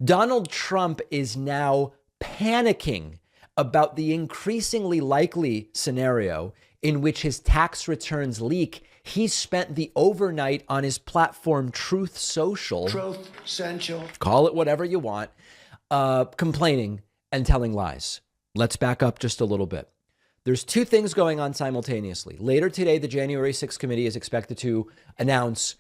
Donald Trump is now panicking about the increasingly likely scenario in which his tax returns leak. He spent the overnight on his platform Truth Social, call it whatever you want, complaining and telling lies. Let's back up just a little bit. There's two things going on simultaneously. Later today, the January 6th committee is expected to announce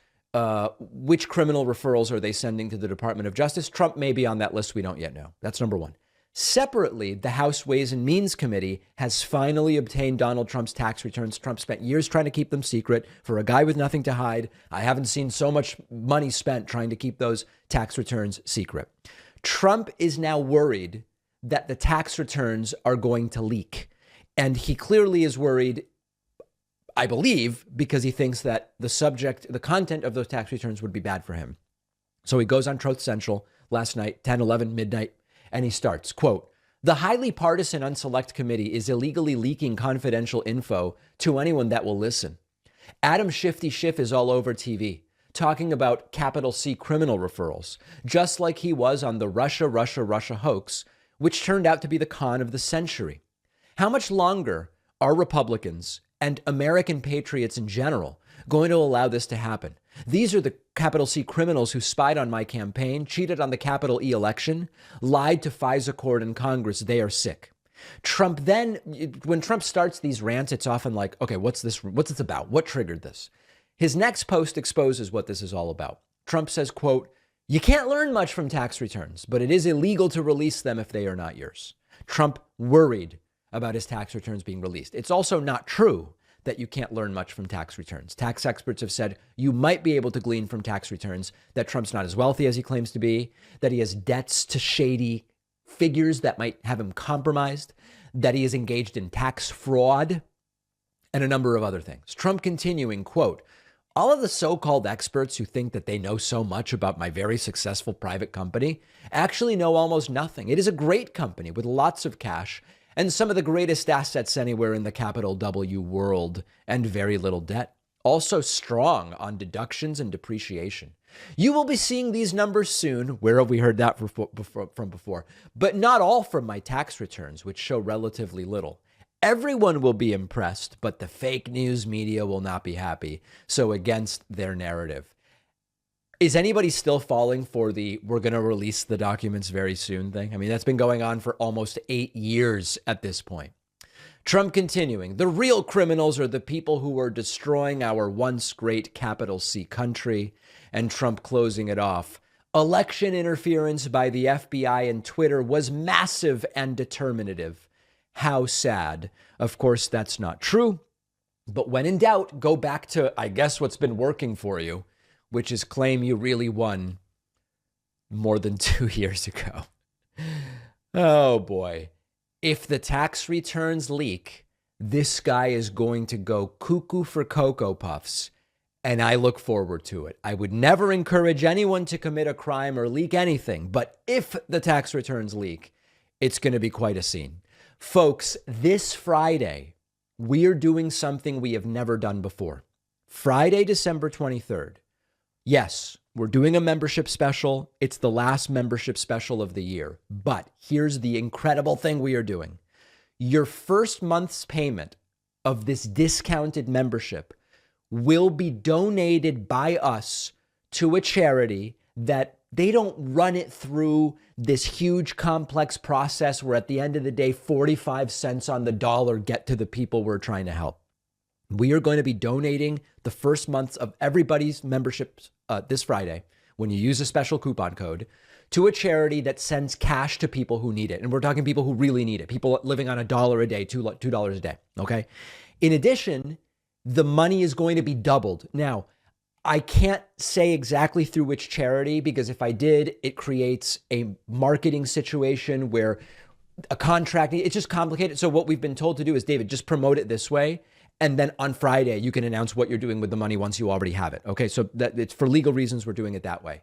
which criminal referrals are they sending to the Department of Justice. Trump may be on that list. We don't yet know. That's number one. Separately, the House Ways and Means Committee has finally obtained Donald Trump's tax returns. Trump spent years trying to keep them secret. For a guy with nothing to hide, I haven't seen so much money spent trying to keep those tax returns secret. Trump is now worried that the tax returns are going to leak. And he clearly is worried, I believe, because he thinks that the content of those tax returns would be bad for him. So he goes on Truth Central last night, 10, 11, midnight, and he starts, quote, "The highly partisan Unselect Committee is illegally leaking confidential info to anyone that will listen. Adam Shifty Schiff is all over TV, talking about capital C criminal referrals, just like he was on the Russia hoax, which turned out to be the con of the century. How much longer are Republicans and American patriots in general going to allow this to happen? These are the capital C criminals who spied on my campaign, cheated on the capital E election, lied to FISA court and Congress. They are sick." Trump then, when Trump starts these rants, it's often like, okay, what's this about? What triggered this? His next post exposes what this is all about. Trump says, quote, "You can't learn much from tax returns, but it is illegal to release them if they are not yours." Trump worried about his tax returns being released. It's also not true that you can't learn much from tax returns. Tax experts have said you might be able to glean from tax returns that Trump's not as wealthy as he claims to be, that he has debts to shady figures that might have him compromised, that he is engaged in tax fraud, and a number of other things. Trump continuing, quote, "All of the so-called experts who think that they know so much about my very successful private company actually know almost nothing. It is a great company with lots of cash and some of the greatest assets anywhere in the capital W world, and very little debt. Also strong on deductions and depreciation. You will be seeing these numbers soon." Where have we heard that from before? "But not all from my tax returns, which show relatively little. Everyone will be impressed, but the fake news media will not be happy. So against their narrative." Is anybody still falling for the "we're going to release the documents very soon" thing? I mean, that's been going on for almost 8 years at this point. Trump continuing, "The real criminals are the people who are destroying our once great capital C country." And Trump closing it off. "Election interference by the FBI and Twitter was massive and determinative. How sad." Of course, that's not true. But when in doubt, go back to, I guess, what's been working for you, which is claim you really won more than 2 years ago. Oh boy. If the tax returns leak, this guy is going to go cuckoo for Cocoa Puffs, and I look forward to it. I would never encourage anyone to commit a crime or leak anything, but if the tax returns leak, it's going to be quite a scene. Folks, this Friday, we are doing something we have never done before. Friday, December 23rd. Yes, we're doing a membership special. It's the last membership special of the year. But here's the incredible thing we are doing. Your first month's payment of this discounted membership will be donated by us to a charity that they don't run it through this huge complex process where at the end of the day, 45 cents on the dollar get to the people we're trying to help. We are going to be donating the first months of everybody's memberships this Friday, when you use a special coupon code, to a charity that sends cash to people who need it. And we're talking people who really need it, people living on $1 a day, $2 a day, okay? In addition, the money is going to be doubled. Now, I can't say exactly through which charity, because if I did, it creates a marketing situation where a contract, it's just complicated. So what we've been told to do is, David, just promote it this way. And then on Friday, you can announce what you're doing with the money once you already have it. Okay, so that it's for legal reasons, we're doing it that way.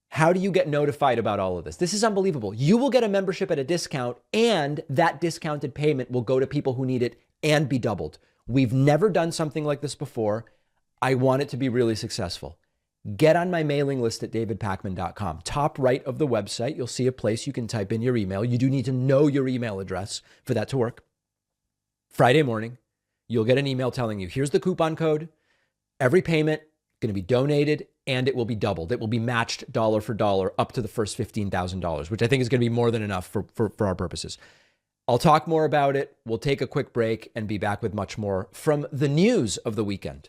How do you get notified about all of this? This is unbelievable. You will get a membership at a discount, and that discounted payment will go to people who need it and be doubled. We've never done something like this before. I want it to be really successful. Get on my mailing list at davidpakman.com. Top right of the website, you'll see a place you can type in your email. You do need to know your email address for that to work. Friday morning, you'll get an email telling you, here's the coupon code. Every payment going to be donated and it will be doubled. It will be matched dollar for dollar up to the first $15,000, which I think is going to be more than enough for our purposes. I'll talk more about it. We'll take a quick break and be back with much more from the news of the weekend.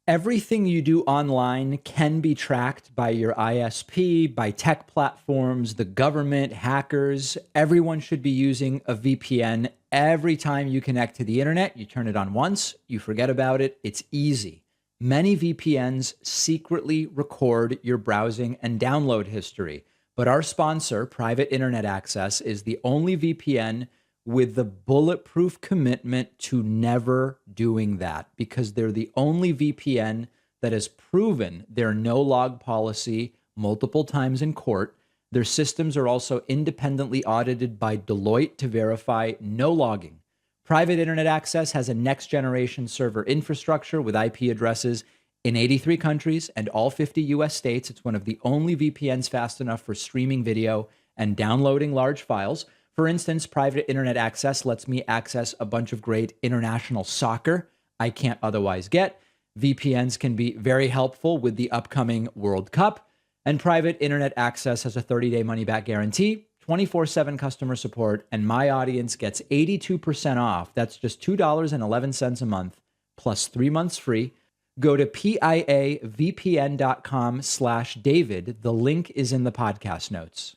Everything you do online can be tracked by your ISP, by tech platforms, the government, hackers. Everyone should be using a VPN. Every time you connect to the internet, you turn it on once, you forget about it. It's easy. Many VPNs secretly record your browsing and download history. But our sponsor, Private Internet Access, is the only VPN with the bulletproof commitment to never doing that, because they're the only VPN that has proven their no-log policy multiple times in court. Their systems are also independently audited by Deloitte to verify no logging. Private Internet Access has a next-generation server infrastructure with IP addresses in 83 countries and all 50 US states. It's one of the only VPNs fast enough for streaming video and downloading large files. For instance, Private Internet Access lets me access a bunch of great international soccer I can't otherwise get. VPNs can be very helpful with the upcoming World Cup. And Private Internet Access has a 30-day money-back guarantee, 24/7 customer support, and my audience gets 82% off. That's just $2.11 a month, plus 3 months free. Go to piavpn.com/David. The link is in the podcast notes.